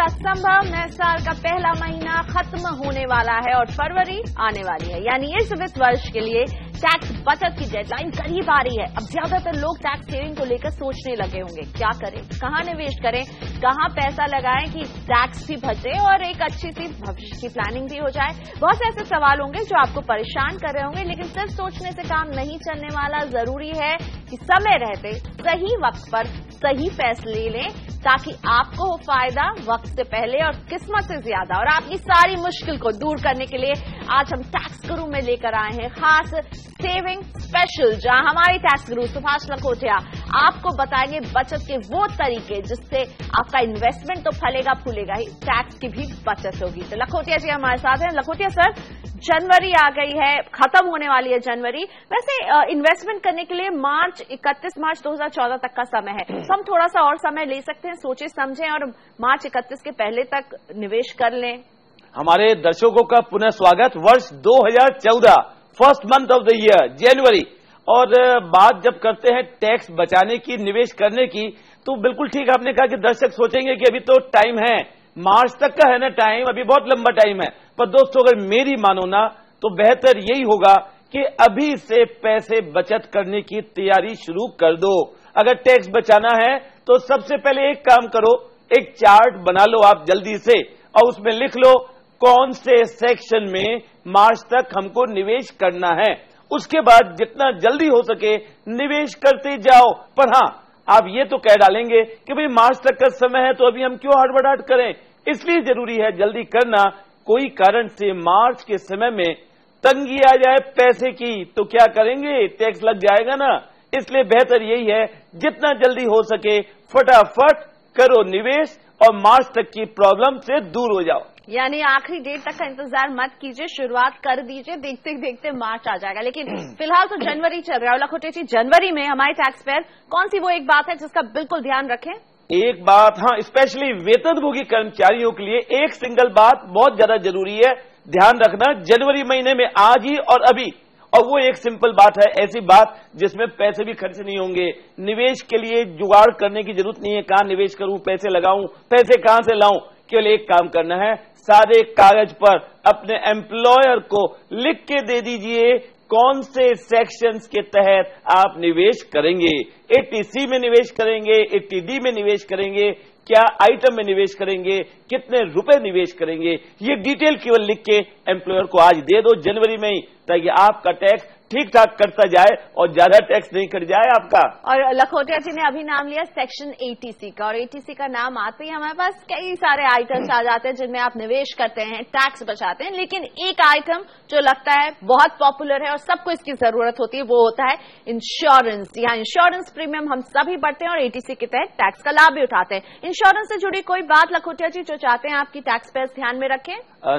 का संभव नए साल का पहला महीना खत्म होने वाला है और फरवरी आने वाली है, यानी इस वित्त वर्ष के लिए टैक्स बचत की डेडलाइन करीब आ रही है। अब ज्यादातर लोग टैक्स सेविंग को लेकर सोचने लगे होंगे, क्या करें, कहां निवेश करें, कहां पैसा लगाएं कि टैक्स भी बचे और एक अच्छी सी भविष्य की प्लानिंग भी हो जाए। बहुत से ऐसे सवाल होंगे जो आपको परेशान कर रहे होंगे, लेकिन सिर्फ सोचने से काम नहीं चलने वाला। जरूरी है कि समय रहते सही वक्त पर सही फैसले लें ताकि आपको हो फायदा वक्त से पहले और किस्मत से ज्यादा। और आपकी सारी मुश्किल को दूर करने के लिए आज हम टैक्स गुरु में लेकर आए हैं खास सेविंग स्पेशल, जहां हमारे टैक्स गुरु सुभाष लखोटिया आपको बताएंगे बचत के वो तरीके जिससे आपका इन्वेस्टमेंट तो फलेगा फूलेगा ही, टैक्स की भी बचत होगी। तो लखोटिया जी हमारे साथ हैं। लखोटिया सर, जनवरी आ गई है, खत्म होने वाली है जनवरी। वैसे इन्वेस्टमेंट करने के लिए 31 मार्च 2014 तक का समय है, तो हम थोड़ा सा और समय ले सकते हैं, सोचे समझें और मार्च 31 के पहले तक निवेश कर लें। हमारे दर्शकों का पुनः स्वागत। वर्ष 2014 first month of the year January, और बात जब करते हैं टैक्स बचाने की, निवेश करने की, तो बिल्कुल ठीक आपने कहा कि दर्शक सोचेंगे कि अभी तो टाइम है, मार्च तक का है ना टाइम, अभी बहुत लंबा टाइम है। पर दोस्तों अगर मेरी मानो ना तो बेहतर यही होगा कि अभी से पैसे बचत करने की तैयारी शुरू कर दो। अगर टैक्स बचाना है तो सबसे पहले एक काम करो, एक चार्ट बना लो आप जल्दी से और उसमें लिख लो कौन से सेक्शन में मार्च तक हमको निवेश करना है। उसके बाद जितना जल्दी हो सके निवेश करते जाओ। पर हां, आप ये तो कह डालेंगे कि भाई मार्च तक का समय है तो अभी हम क्यों हड़बड़ाहट करें। इसलिए जरूरी है जल्दी करना। कोई कारण से मार्च के समय में तंगी आ जाए पैसे की तो क्या करेंगे, टैक्स लग जाएगा ना। इसलिए बेहतर यही है जितना जल्दी हो सके फटाफट करो निवेश और मार्च तक की प्रॉब्लम से दूर हो जाओ। यानी आखिरी डेट तक का इंतजार मत कीजिए, शुरुआत कर दीजिए, देखते देखते मार्च आ जाएगा। लेकिन फिलहाल तो जनवरी चल रहा है। लखोटिया जी, जनवरी में हमारे टैक्स पेयर कौन सी वो एक बात है जिसका बिल्कुल ध्यान रखें? एक बात, हाँ, स्पेशली वेतनभोगी कर्मचारियों के लिए एक सिंगल बात बहुत ज्यादा जरूरी है ध्यान रखना जनवरी महीने में, आज ही और अभी। और वो एक सिंपल बात है, ऐसी बात जिसमें पैसे भी खर्च नहीं होंगे। निवेश के लिए जुगाड़ करने की जरूरत नहीं है, कहां निवेश करूं, पैसे लगाऊं, पैसे कहां से लाऊं। केवल एक काम करना है, सारे कागज पर अपने एम्प्लॉयर को लिख के दे दीजिए कौन से सेक्शंस के तहत आप निवेश करेंगे। 80C में निवेश करेंगे, 80D में निवेश करेंगे, क्या आइटम में निवेश करेंगे, कितने रुपए निवेश करेंगे, ये डिटेल केवल लिख के एम्प्लॉयर को आज दे दो जनवरी में ही, ताकि आपका टैक्स ठीक ठाक करता जाए और ज्यादा टैक्स नहीं कट जाए आपका। और लखोटिया जी ने अभी नाम लिया सेक्शन 80C का, और 80C का नाम आते ही हमारे पास कई सारे आइटम्स आ जाते हैं जिनमें आप निवेश करते हैं, टैक्स बचाते हैं। लेकिन एक आइटम जो लगता है बहुत पॉपुलर है और सबको इसकी जरूरत होती है, वो होता है इंश्योरेंस। यहाँ इंश्योरेंस प्रीमियम हम सभी भरते हैं और 80C के तहत टैक्स का लाभ भी उठाते हैं। इंश्योरेंस से जुड़ी कोई बात लखोटिया जी जो चाहते हैं आपकी टैक्स पेयर्स ध्यान में रखें?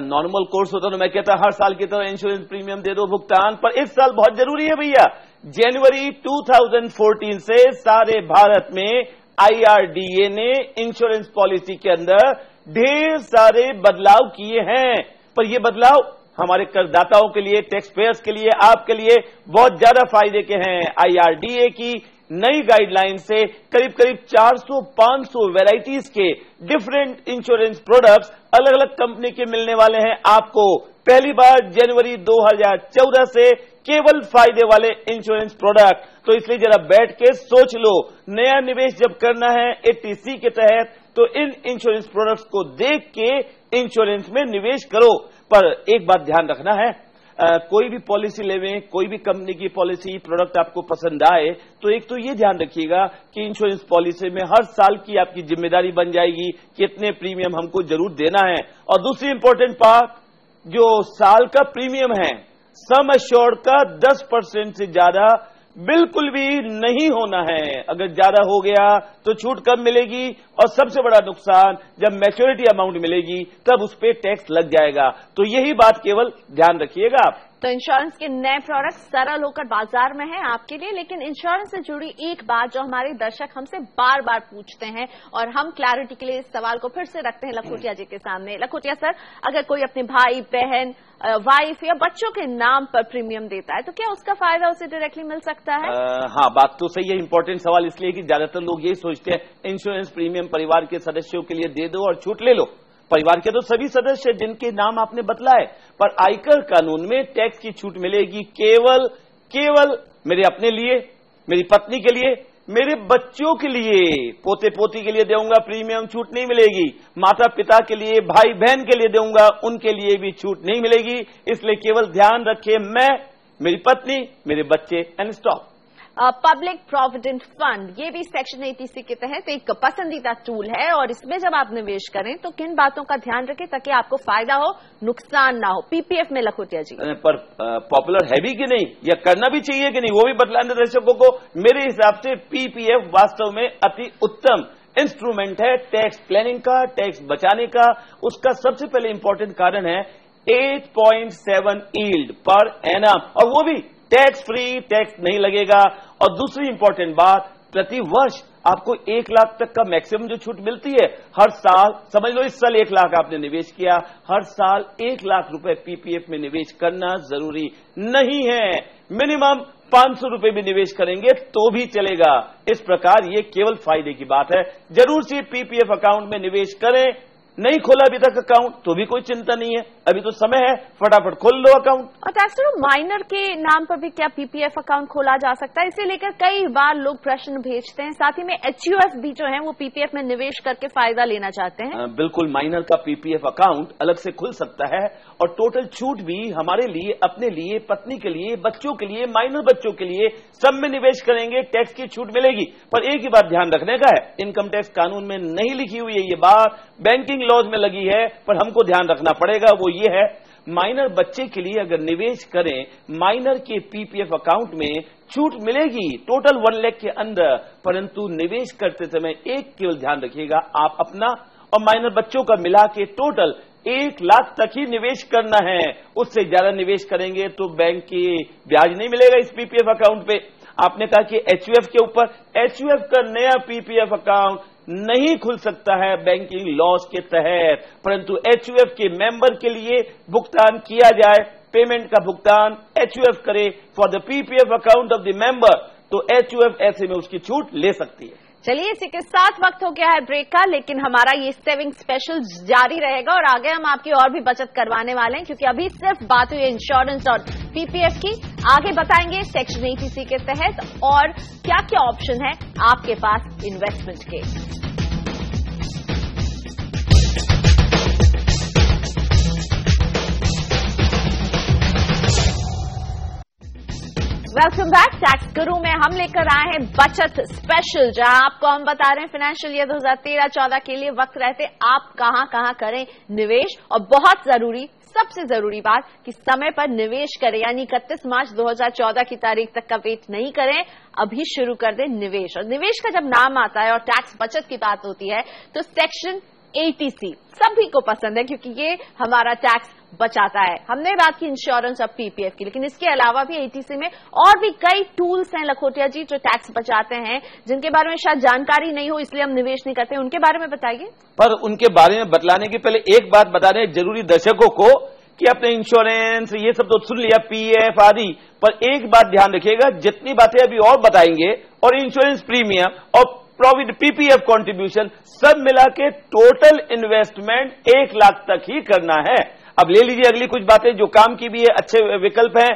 नॉर्मल कोर्स होता तो मैं कहता हर साल की तरह इंश्योरेंस प्रीमियम दे दो भुगतान, पर इस साल बहुत जरूरी है भैया। जनवरी 2014 से सारे भारत में IRDA ने इंश्योरेंस पॉलिसी के अंदर ढेर सारे बदलाव किए हैं। पर ये बदलाव हमारे करदाताओं के लिए, टैक्स पेयर्स के लिए, आपके लिए बहुत ज्यादा फायदे के हैं। IRDA की नई गाइडलाइन से करीब करीब 400-500 वैरायटीज के डिफरेंट इंश्योरेंस प्रोडक्ट्स अलग अलग कंपनी के मिलने वाले हैं आपको। पहली बार जनवरी 2014 से केवल फायदे वाले इंश्योरेंस प्रोडक्ट। तो इसलिए जरा बैठ के सोच लो, नया निवेश जब करना है 80C के तहत तो इन इंश्योरेंस प्रोडक्ट्स को देख के इंश्योरेंस में निवेश करो। पर एक बात ध्यान रखना है, कोई भी पॉलिसी लेवें, कोई भी कंपनी की पॉलिसी प्रोडक्ट आपको पसंद आए तो एक तो ये ध्यान रखिएगा कि इंश्योरेंस पॉलिसी में हर साल की आपकी जिम्मेदारी बन जाएगी कि इतने प्रीमियम हमको जरूर देना है। और दूसरी इंपॉर्टेंट बात, जो साल का प्रीमियम है सम एश्योर्ड का 10% से ज्यादा बिल्कुल भी नहीं होना है। अगर ज्यादा हो गया तो छूट कब मिलेगी, और सबसे बड़ा नुकसान जब मैच्योरिटी अमाउंट मिलेगी तब उस पर टैक्स लग जाएगा। तो यही बात केवल ध्यान रखिएगा आप। तो इंश्योरेंस के नए प्रोडक्ट सरल होकर बाजार में है आपके लिए। लेकिन इंश्योरेंस से जुड़ी एक बात जो हमारे दर्शक हमसे बार बार पूछते हैं और हम क्लैरिटी के लिए इस सवाल को फिर से रखते हैं लखोटिया जी के सामने। लखोटिया सर, अगर कोई अपने भाई बहन वाइफ या बच्चों के नाम पर प्रीमियम देता है तो क्या उसका फायदा उसे डायरेक्टली मिल सकता है? हाँ, बात तो सही है। इंपॉर्टेंट सवाल इसलिए कि ज्यादातर लोग यही सोचते हैं इंश्योरेंस प्रीमियम परिवार के सदस्यों के लिए दे दो और छूट ले लो। परिवार के तो सभी सदस्य जिनके नाम आपने बतलाए, पर आयकर कानून में टैक्स की छूट मिलेगी केवल मेरे अपने लिए, मेरी पत्नी के लिए, मेरे बच्चों के लिए, पोते पोती के लिए दूंगा प्रीमियम छूट नहीं मिलेगी। माता पिता के लिए, भाई बहन के लिए दूंगा, उनके लिए भी छूट नहीं मिलेगी। इसलिए केवल ध्यान रखें, मैं, मेरी पत्नी, मेरे बच्चे, and stop. Public provident fund ये भी सेक्शन 80C के तहत एक पसंदीदा टूल है और इसमें जब आप निवेश करें तो किन बातों का ध्यान रखें ताकि आपको फायदा हो, नुकसान ना हो? पीपीएफ में लखोटिया जी, पर पॉपुलर है भी कि नहीं, या करना भी चाहिए कि नहीं, वो भी बतलाने दर्शकों को। मेरे हिसाब से पीपीएफ वास्तव में अति उत्तम इंस्ट्रूमेंट है टैक्स प्लानिंग का, टैक्स बचाने का। उसका सबसे पहले इंपॉर्टेंट कारण है 8.7 यील्ड पर एनम, और वो भी टैक्स फ्री, टैक्स नहीं लगेगा। और दूसरी इंपॉर्टेंट बात, प्रति वर्ष आपको 1 लाख तक का मैक्सिमम जो छूट मिलती है हर साल। समझ लो इस साल 1 लाख आपने निवेश किया, हर साल 1 लाख रुपए पीपीएफ में निवेश करना जरूरी नहीं है। मिनिमम 500 रुपए भी निवेश करेंगे तो भी चलेगा। इस प्रकार ये केवल फायदे की बात है। जरूर से पीपीएफ अकाउंट में निवेश करें। नहीं खोला अभी तक अकाउंट तो भी कोई चिंता नहीं है, अभी तो समय है, फटाफट खोल लो अकाउंट। और टैक्स माइनर के नाम पर भी क्या पीपीएफ अकाउंट खोला जा सकता है? इसे लेकर कई बार लोग प्रश्न भेजते हैं। साथ ही में एचयूएफ भी जो है वो पीपीएफ में निवेश करके फायदा लेना चाहते हैं। बिल्कुल, माइनर का पीपीएफ अकाउंट अलग से खुल सकता है और टोटल छूट भी हमारे लिए, अपने लिए, पत्नी के लिए, बच्चों के लिए, माइनर बच्चों के लिए, सब में निवेश करेंगे, टैक्स की छूट मिलेगी। पर एक ही बात ध्यान रखने का है, इनकम टैक्स कानून में नहीं लिखी हुई है ये बात, बैंकिंग लॉज में लगी है, पर हमको ध्यान रखना पड़ेगा। वो ये है, माइनर बच्चे के लिए अगर निवेश करें माइनर के पीपीएफ अकाउंट में छूट मिलेगी टोटल 1 लाख के अंदर, परंतु निवेश करते समय एक केवल ध्यान रखिएगा, आप अपना और माइनर बच्चों का मिला के टोटल 1 लाख तक ही निवेश करना है। उससे ज्यादा निवेश करेंगे तो बैंक की ब्याज नहीं मिलेगा इस पीपीएफ अकाउंट पे। आपने कहा कि एचयूएफ के ऊपर, एचयूएफ का नया पीपीएफ अकाउंट नहीं खुल सकता है बैंकिंग लॉज के तहत, परंतु एचयूएफ के मेंबर के लिए भुगतान किया जाए, पेमेंट का भुगतान एचयूएफ करे for the PPF account of the member, तो एचयूएफ ऐसे में उसकी छूट ले सकती है। चलिए, इसी के साथ वक्त हो गया है ब्रेक का, लेकिन हमारा ये सेविंग स्पेशल जारी रहेगा और आगे हम आपकी और भी बचत करवाने वाले हैं, क्योंकि अभी सिर्फ बात हुई इंश्योरेंस और पीपीएफ की। आगे बताएंगे सेक्शन 80C के तहत और क्या क्या ऑप्शन है आपके पास इन्वेस्टमेंट के। Welcome back. टैक्स गुरु में हम लेकर आए हैं बचत स्पेशल, जहां आपको हम बता रहे हैं फाइनेंशियल ईयर 2013-14 के लिए वक्त रहते आप कहां करें निवेश, और बहुत जरूरी, सबसे जरूरी बात कि समय पर निवेश करें, यानी 31 मार्च 2014 की तारीख तक का वेट नहीं करें, अभी शुरू कर दें निवेश। और निवेश का जब नाम आता है और टैक्स बचत की बात होती है तो सेक्शन 80C सभी को पसंद है, क्योंकि ये हमारा टैक्स बचाता है। हमने बात की इंश्योरेंस और पीपीएफ की, लेकिन इसके अलावा भी 80C में और भी कई टूल्स हैं लखोटिया जी जो टैक्स बचाते हैं, जिनके बारे में शायद जानकारी नहीं हो इसलिए हम निवेश नहीं करते। उनके बारे में बताइए। पर उनके बारे में बतलाने के पहले एक बात बता दें जरूरी दर्शकों को कि अपने इंश्योरेंस ये सब तो सुन लिया, पीएफ आदि, पर एक बात ध्यान रखिएगा, जितनी बातें अभी और बताएंगे और इंश्योरेंस प्रीमियम और प्रोविडेंट पीपीएफ कंट्रीब्यूशन सब मिला के टोटल इन्वेस्टमेंट 1 लाख तक ही करना है। अब ले लीजिए अगली कुछ बातें जो काम की भी है, अच्छे विकल्प हैं।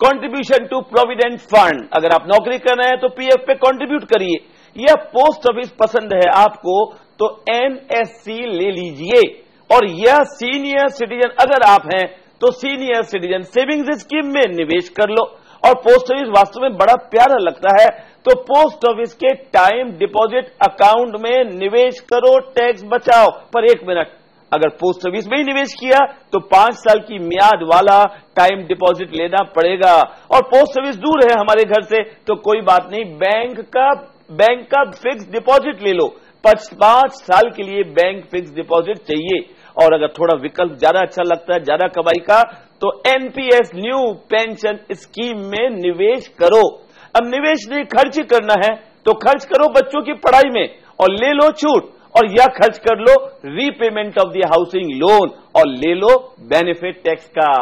कंट्रीब्यूशन टू प्रोविडेंट फंड, अगर आप नौकरी कर रहे हैं तो पीएफ पे कंट्रीब्यूट करिए, या पोस्ट ऑफिस पसंद है आपको तो एनएससी ले लीजिए, और यह सीनियर सिटीजन अगर आप हैं तो सीनियर सिटीजन सेविंग्स स्कीम में निवेश कर लो। और पोस्ट ऑफिस वास्तव में बड़ा प्यारा लगता है, तो पोस्ट ऑफिस के टाइम डिपॉजिट अकाउंट में निवेश करो, टैक्स बचाओ। पर 1 मिनट, अगर पोस्ट ऑफिस में ही निवेश किया तो 5 साल की मियाद वाला टाइम डिपॉजिट लेना पड़ेगा, और पोस्ट ऑफिस दूर है हमारे घर से तो कोई बात नहीं, बैंक का फिक्स डिपॉजिट ले लो। 5 साल के लिए बैंक फिक्स डिपॉजिट चाहिए। और अगर थोड़ा विकल्प ज्यादा अच्छा लगता है, ज्यादा कमाई का, तो एनपीएस न्यू पेंशन स्कीम में निवेश करो। अब निवेश नहीं खर्च करना है तो खर्च करो बच्चों की पढ़ाई में और ले लो छूट, और या खर्च कर लो repayment of the housing loan और ले लो बेनिफिट टैक्स का।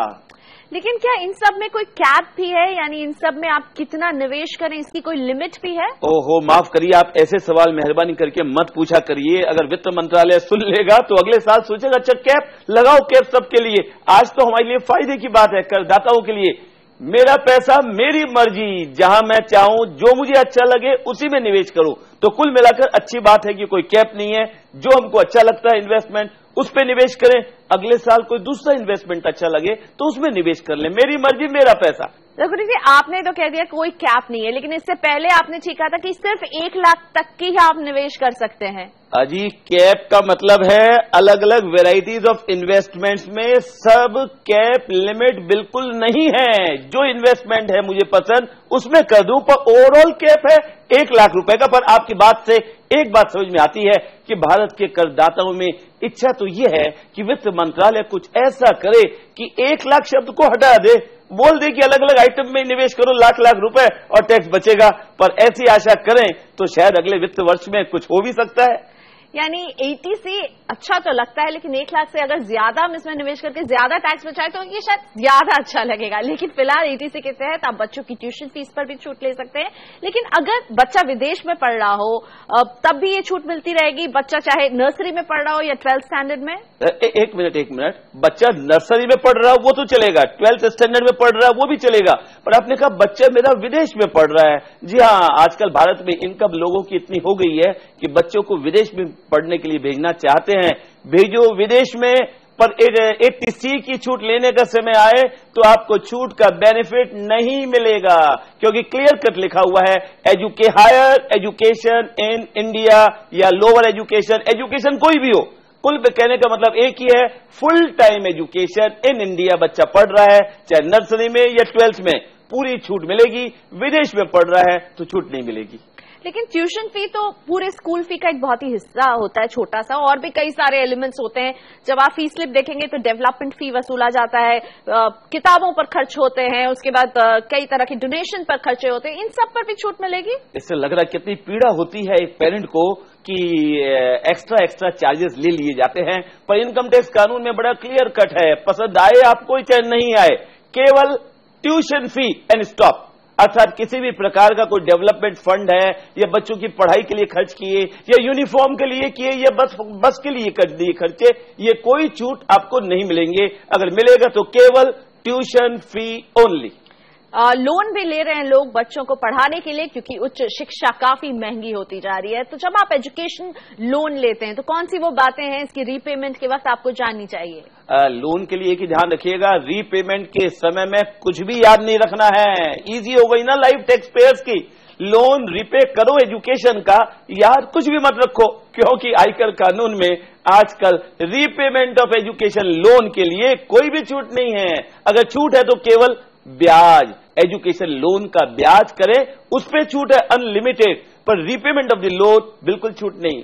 लेकिन क्या इन सब में कोई कैप भी है, यानी इन सब में आप कितना निवेश करें इसकी कोई लिमिट भी है? ओहो माफ करिए, आप ऐसे सवाल मेहरबानी करके मत पूछा करिए। अगर वित्त मंत्रालय सुन लेगा तो अगले साल सोचेगा अच्छा कैप लगाओ, कैप सबके लिए। आज तो हमारे लिए फायदे की बात है, करदाताओं के लिए। मेरा पैसा मेरी मर्जी, जहां मैं चाहूं जो मुझे अच्छा लगे उसी में निवेश करूं। तो कुल मिलाकर अच्छी बात है कि कोई कैप नहीं है, जो हमको अच्छा लगता है इन्वेस्टमेंट उस पे निवेश करें। अगले साल कोई दूसरा इन्वेस्टमेंट अच्छा लगे तो उसमें निवेश कर लें, मेरी मर्जी मेरा पैसा। रघुवीर जी, आपने तो कह दिया कोई कैप नहीं है, लेकिन इससे पहले आपने ठीक कहा था कि सिर्फ 1 लाख तक की ही आप निवेश कर सकते हैं। अजी कैप का मतलब है अलग अलग वेराइटीज ऑफ इन्वेस्टमेंट्स में सब कैप लिमिट बिल्कुल नहीं है। जो इन्वेस्टमेंट है मुझे पसंद उसमें कर दूं, पर ओवरऑल कैप है 1 लाख रुपए का। पर आपकी बात से एक बात समझ में आती है कि भारत के करदाताओं में इच्छा तो यह है कि वित्त मंत्रालय कुछ ऐसा करे कि 1 लाख शब्द को हटा दे, बोल दे कि अलग अलग आइटम में निवेश करो लाख लाख रुपए और टैक्स बचेगा। पर ऐसी आशा करें तो शायद अगले वित्त वर्ष में कुछ हो भी सकता है। यानी 80 से अच्छा तो लगता है, लेकिन 1 लाख से अगर ज्यादा हम इसमें निवेश करके ज्यादा टैक्स बचाए तो ये शायद ज्यादा अच्छा लगेगा। लेकिन फिलहाल 80 के तहत आप बच्चों की ट्यूशन फीस पर भी छूट ले सकते हैं। लेकिन अगर बच्चा विदेश में पढ़ रहा हो तब भी ये छूट मिलती रहेगी, बच्चा चाहे नर्सरी में पढ़ रहा हो या 12th स्टैंडर्ड में? एक मिनट, बच्चा नर्सरी में पढ़ रहा हो वो तो चलेगा, 12th स्टैंडर्ड में पढ़ रहा है वो भी चलेगा, पर आपने कहा बच्चा मेरा विदेश में पढ़ रहा है। जी हाँ, आजकल भारत में इनकम लोगों की इतनी हो गई है कि बच्चों को विदेश में पढ़ने के लिए भेजना चाहते हैं, भेजो विदेश में। पर 80C की छूट लेने का समय आए तो आपको छूट का बेनिफिट नहीं मिलेगा, क्योंकि क्लियर कट लिखा हुआ है हायर एजुकेशन इन इंडिया या लोअर एजुकेशन, एजुकेशन कोई भी हो, कुल कहने का मतलब एक ही है, full time education in India बच्चा पढ़ रहा है चाहे नर्सरी में या 12th में, पूरी छूट मिलेगी। विदेश में पढ़ रहा है तो छूट नहीं मिलेगी। लेकिन ट्यूशन फी तो पूरे स्कूल फी का एक बहुत ही हिस्सा होता है, छोटा सा, और भी कई सारे एलिमेंट्स होते हैं। जब आप फी स्लिप देखेंगे तो डेवलपमेंट फी वसूला जाता है, किताबों पर खर्च होते हैं, उसके बाद कई तरह के डोनेशन पर खर्चे होते हैं, इन सब पर भी छूट मिलेगी। इससे लग रहा है कितनी पीड़ा होती है एक पेरेंट को कि एक्स्ट्रा चार्जेस ले लिए जाते हैं। पर इनकम टैक्स कानून में बड़ा क्लियर कट है, पसंद आए आपको चाहे नहीं आए, केवल ट्यूशन फी एंड स्टॉप। अर्थात किसी भी प्रकार का कोई डेवलपमेंट फंड है या बच्चों की पढ़ाई के लिए खर्च किए या यूनिफॉर्म के लिए किए या बस के लिए कर दिए खर्चे, ये कोई छूट आपको नहीं मिलेंगे। अगर मिलेगा तो केवल ट्यूशन फी ओनली। लोन भी ले रहे हैं लोग बच्चों को पढ़ाने के लिए, क्योंकि उच्च शिक्षा काफी महंगी होती जा रही है। तो जब आप एजुकेशन लोन लेते हैं तो कौन सी वो बातें हैं इसकी रीपेमेंट के वक्त आपको जाननी चाहिए? लोन के लिए एक ही ध्यान रखिएगा, रीपेमेंट के समय में कुछ भी याद नहीं रखना है। इजी हो गई ना लाइफ टैक्स पेयर्स की। लोन रिपे करो एजुकेशन का, याद कुछ भी मत रखो, क्योंकि आयकर कानून में आजकल रीपेमेंट ऑफ एजुकेशन लोन के लिए कोई भी छूट नहीं है। अगर छूट है तो केवल ब्याज, एजुकेशन लोन का ब्याज करें उस पे छूट है अनलिमिटेड, पर रीपेमेंट ऑफ द लोन बिल्कुल छूट नहीं।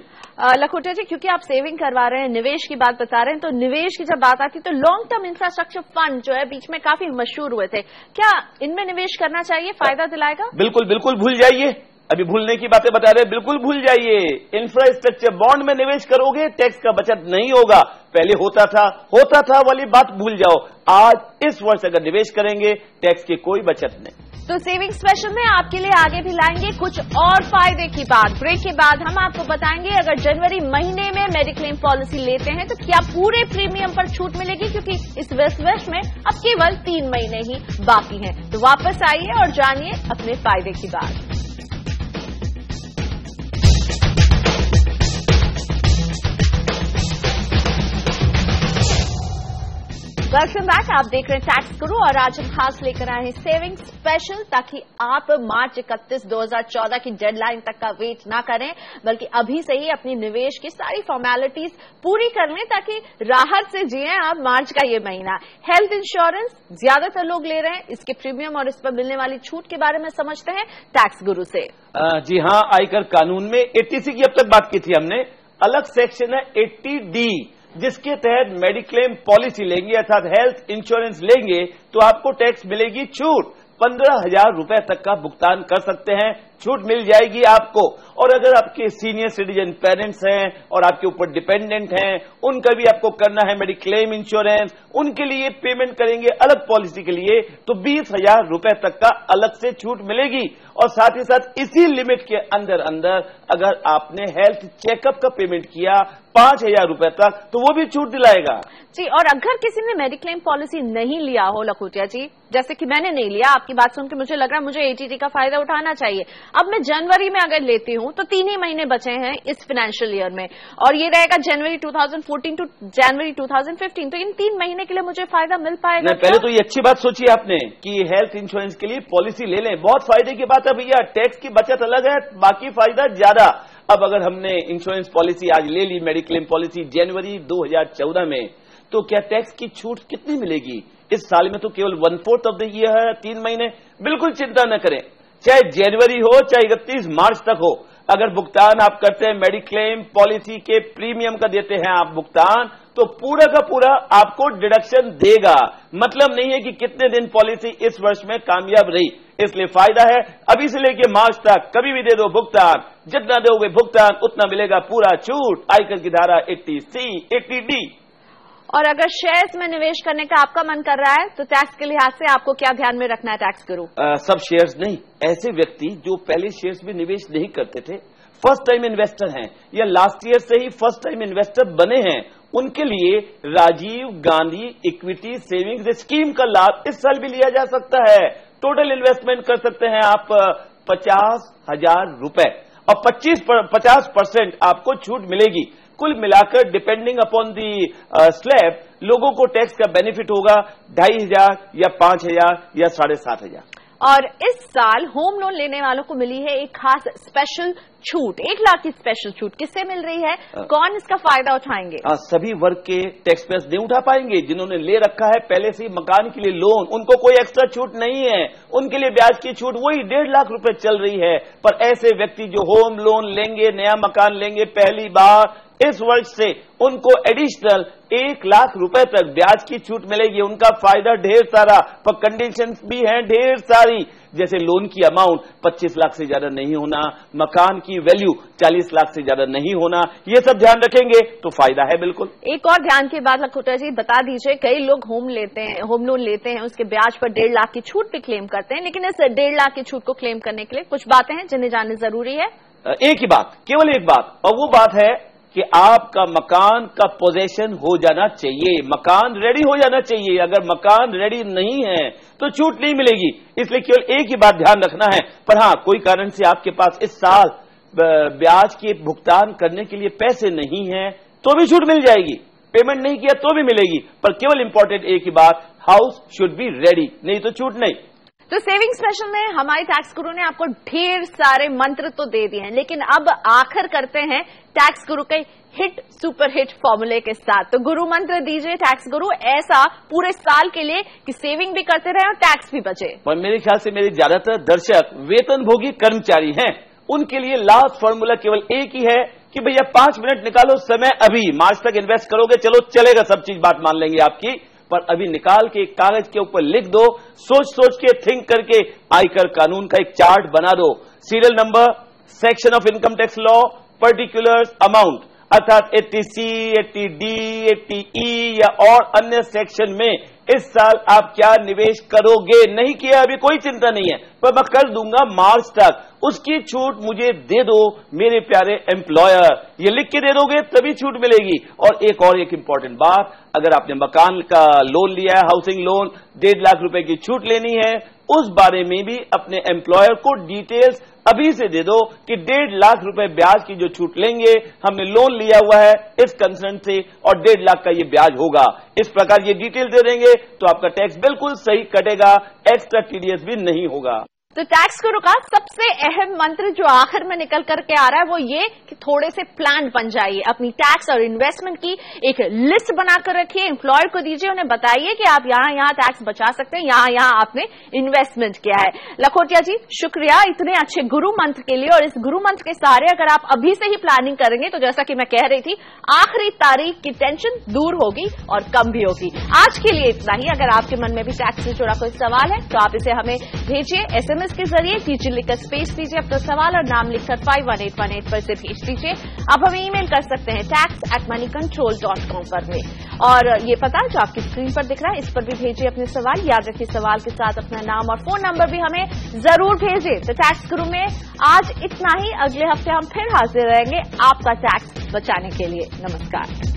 लखोटिया जी, क्योंकि आप सेविंग करवा रहे हैं, निवेश की बात बता रहे हैं, तो निवेश की जब बात आती है तो लॉन्ग टर्म इंफ्रास्ट्रक्चर फंड जो है बीच में काफी मशहूर हुए थे, क्या इनमें निवेश करना चाहिए? फायदा दिलाएगा? बिल्कुल भूल जाइए, अभी भूलने की बातें बता रहे हैं, बिल्कुल भूल जाइए। इंफ्रास्ट्रक्चर बॉन्ड में निवेश करोगे टैक्स का बचत नहीं होगा, पहले होता था वाली बात भूल जाओ। आज इस वर्ष अगर निवेश करेंगे टैक्स की कोई बचत नहीं। तो सेविंग स्पेशल में आपके लिए आगे भी लाएंगे कुछ और फायदे की बात। ब्रेक के बाद हम आपको बताएंगे अगर जनवरी महीने में मेडिक्लेम पॉलिसी लेते हैं तो क्या पूरे प्रीमियम पर छूट मिलेगी, क्योंकि इस वर्ष में अब केवल 3 महीने ही बाकी हैं। तो वापस आइए और जानिए अपने फायदे की बात। वेलकम बैक, आप देख रहे हैं टैक्स गुरु और आज हम खास लेकर आए हैं सेविंग स्पेशल, ताकि आप मार्च 31, 2014 की डेडलाइन तक का वेट ना करें, बल्कि अभी से ही अपनी निवेश की सारी फॉर्मेलिटीज पूरी कर लें ताकि राहत से जिए आप मार्च का ये महीना। हेल्थ इंश्योरेंस ज्यादातर लोग ले रहे हैं, इसके प्रीमियम और इस पर मिलने वाली छूट के बारे में समझते हैं टैक्स गुरु से। जी हाँ, आयकर कानून में 80C की अब तक बात की थी हमने, अलग सेक्शन है 80D, जिसके तहत मेडिक्लेम पॉलिसी लेंगे अर्थात हेल्थ इंश्योरेंस लेंगे तो आपको टैक्स मिलेगी छूट। 15,000 रुपए तक का भुगतान कर सकते हैं छूट मिल जाएगी आपको। और अगर आपके सीनियर सिटीजन पेरेंट्स हैं और आपके ऊपर डिपेंडेंट हैं, उनका भी आपको करना है मेडिक्लेम इंश्योरेंस, उनके लिए पेमेंट करेंगे अलग पॉलिसी के लिए तो 20,000 रुपए तक का अलग से छूट मिलेगी। और साथ ही साथ इसी लिमिट के अंदर अगर आपने हेल्थ चेकअप का पेमेंट किया 5,000 रुपए तक तो वो भी छूट दिलाएगा जी। और अगर किसी ने मेडिक्लेम पॉलिसी नहीं लिया हो लखोटिया जी, जैसे कि मैंने नहीं लिया, आपकी बात सुनकर मुझे लग रहा है मुझे एटीटी का फायदा उठाना चाहिए। अब मैं जनवरी में अगर लेती हूं तो 3 ही महीने बचे हैं इस फाइनेंशियल ईयर में, और ये रहेगा जनवरी 2014 टू जनवरी 2015, तो इन 3 महीने के लिए मुझे फायदा मिल पाएगा? पहले तो ये अच्छी बात सोची आपने कि हेल्थ इंश्योरेंस के लिए पॉलिसी ले लें, बहुत फायदे की बात है भैया। टैक्स की बचत अलग है, बाकी फायदा ज्यादा। अब अगर हमने इंश्योरेंस पॉलिसी आज ले ली, मेडिक्लेम पॉलिसी जनवरी 2014 में, तो क्या टैक्स की छूट कितनी मिलेगी? इस साल में तो केवल 1/4 ऑफ द ईयर है, 3 महीने। बिल्कुल चिंता न करें, चाहे जनवरी हो चाहे 31 मार्च तक हो, अगर भुगतान आप करते हैं मेडिक्लेम पॉलिसी के प्रीमियम का देते हैं आप भुगतान, तो पूरा का पूरा आपको डिडक्शन देगा। मतलब नहीं है कि कितने दिन पॉलिसी इस वर्ष में कामयाब रही, इसलिए फायदा है। अभी से लेके मार्च तक कभी भी दे दो भुगतान, जितना दोगे भुगतान उतना मिलेगा पूरा छूट। आयकर की धारा 80C 80D। और अगर शेयर्स में निवेश करने का आपका मन कर रहा है तो टैक्स के लिहाज से आपको क्या ध्यान में रखना है टैक्स गुरु? सब शेयर्स नहीं, ऐसे व्यक्ति जो पहले शेयर्स में निवेश नहीं करते थे, फर्स्ट टाइम इन्वेस्टर हैं या लास्ट ईयर से ही फर्स्ट टाइम इन्वेस्टर बने हैं, उनके लिए Rajiv Gandhi equity savings scheme का लाभ इस साल भी लिया जा सकता है। टोटल इन्वेस्टमेंट कर सकते हैं आप 50,000 रुपए और 50% आपको छूट मिलेगी। कुल मिलाकर डिपेंडिंग अपॉन दी स्लैब लोगों को टैक्स का बेनिफिट होगा 2,500 या 5,000 या 7,500। और इस साल होम लोन लेने वालों को मिली है एक खास स्पेशल छूट, 1 लाख की स्पेशल छूट। किससे मिल रही है, कौन इसका फायदा उठाएंगे? सभी वर्ग के टैक्स पेयर्स नहीं उठा पाएंगे। जिन्होंने ले रखा है पहले से ही मकान के लिए लोन, उनको कोई एक्स्ट्रा छूट नहीं है, उनके लिए ब्याज की छूट वही 1.5 लाख रुपए चल रही है। पर ऐसे व्यक्ति जो होम लोन लेंगे, नया मकान लेंगे पहली बार इस वर्ष से, उनको एडिशनल 1 लाख रुपए तक ब्याज की छूट मिलेगी। उनका फायदा ढेर सारा, पर कंडीशंस भी हैं ढेर सारी, जैसे लोन की अमाउंट 25 लाख से ज्यादा नहीं होना, मकान की वैल्यू 40 लाख से ज्यादा नहीं होना, ये सब ध्यान रखेंगे तो फायदा है बिल्कुल। एक और ध्यान की बात लखोटिया जी बता दीजिए, कई लोग होम लोन लेते हैं, उसके ब्याज पर 1.5 लाख की छूट भी क्लेम करते हैं, लेकिन इस 1.5 लाख की छूट को क्लेम करने के लिए कुछ बातें हैं जिन्हें जानना जरूरी है। एक ही बात, केवल एक बात, और वो बात है कि आपका मकान का पोजेशन हो जाना चाहिए, मकान रेडी हो जाना चाहिए। अगर मकान रेडी नहीं है तो छूट नहीं मिलेगी। इसलिए केवल एक ही बात ध्यान रखना है। पर हां, कोई कारण से आपके पास इस साल ब्याज के भुगतान करने के लिए पैसे नहीं है तो भी छूट मिल जाएगी, पेमेंट नहीं किया तो भी मिलेगी। पर केवल इंपॉर्टेंट एक ही बात, हाउस शुड बी रेडी, नहीं तो छूट नहीं। तो सेविंग स्पेशल में हमारे टैक्स गुरु ने आपको ढेर सारे मंत्र तो दे दिए हैं, लेकिन अब आखिर करते हैं टैक्स गुरु के हिट सुपर हिट फॉर्मूले के साथ। तो गुरु मंत्र दीजिए टैक्स गुरु, ऐसा पूरे साल के लिए कि सेविंग भी करते रहे और टैक्स भी बचे। पर मेरे ख्याल से मेरे ज्यादातर दर्शक वेतनभोगी कर्मचारी हैं, उनके लिए लास्ट फॉर्मूला केवल एक ही है कि भैया 5 मिनट निकालो समय, अभी मार्च तक इन्वेस्ट करोगे, चलो चलेगा, सब चीज बात मान लेंगे आपकी, पर अभी निकाल के कागज के ऊपर लिख दो, सोच के थिंक करके आयकर कानून का एक चार्ट बना दो, serial number, section of income tax law, particulars, amount, अर्थात 80C 80D 80E या और अन्य सेक्शन में इस साल आप क्या निवेश करोगे। नहीं किया अभी कोई चिंता नहीं है, पर मैं कर दूंगा मार्च तक, उसकी छूट मुझे दे दो मेरे प्यारे एम्प्लॉयर, ये लिख के दे दोगे तभी छूट मिलेगी। और एक इंपॉर्टेंट बात, अगर आपने मकान का लोन लिया है, हाउसिंग लोन, 1.5 लाख रुपए की छूट लेनी है, उस बारे में भी अपने एम्प्लॉयर को डिटेल्स अभी से दे दो कि 1.5 लाख रुपए ब्याज की जो छूट लेंगे, हमने लोन लिया हुआ है इस कंसर्न से और 1.5 लाख का ये ब्याज होगा। इस प्रकार ये डिटेल दे देंगे तो आपका टैक्स बिल्कुल सही कटेगा, एक्स्ट्रा टीडीएस भी नहीं होगा। तो टैक्स गुरु का सबसे अहम मंत्र जो आखिर में निकल करके आ रहा है वो ये कि थोड़े से प्लान बन जाइए, अपनी टैक्स और इन्वेस्टमेंट की एक लिस्ट बनाकर रखिए, एम्प्लॉयर को दीजिए, उन्हें बताइए कि आप यहाँ टैक्स बचा सकते हैं, यहाँ आपने इन्वेस्टमेंट किया है। लखोटिया जी शुक्रिया इतने अच्छे गुरु मंत्र के लिए, और इस गुरु मंत्र के सहारे अगर आप अभी से ही प्लानिंग करेंगे तो जैसा कि मैं कह रही थी, आखिरी तारीख की टेंशन दूर होगी और कम भी होगी। आज के लिए इतना ही। अगर आपके मन में भी टैक्स से जुड़ा कोई सवाल है तो आप इसे हमें भेजिए, SMS एसएमएस के जरिए टीचर लिखकर स्पेस दीजिए, अपना सवाल और नाम लिखकर 51818 पर से भेज दीजिए। आप हमें ईमेल कर सकते हैं tax@moneycontrol.com पर भी। और ये पता जो आपकी स्क्रीन पर दिख रहा है, इस पर भी भेजिए अपने सवाल। याद रखिए सवाल के साथ अपना नाम और फोन नंबर भी हमें जरूर भेजिए। तो टैक्स गुरु में आज इतना ही। अगले हफ्ते हम फिर हाजिर रहेंगे आपका टैक्स बचाने के लिए। नमस्कार।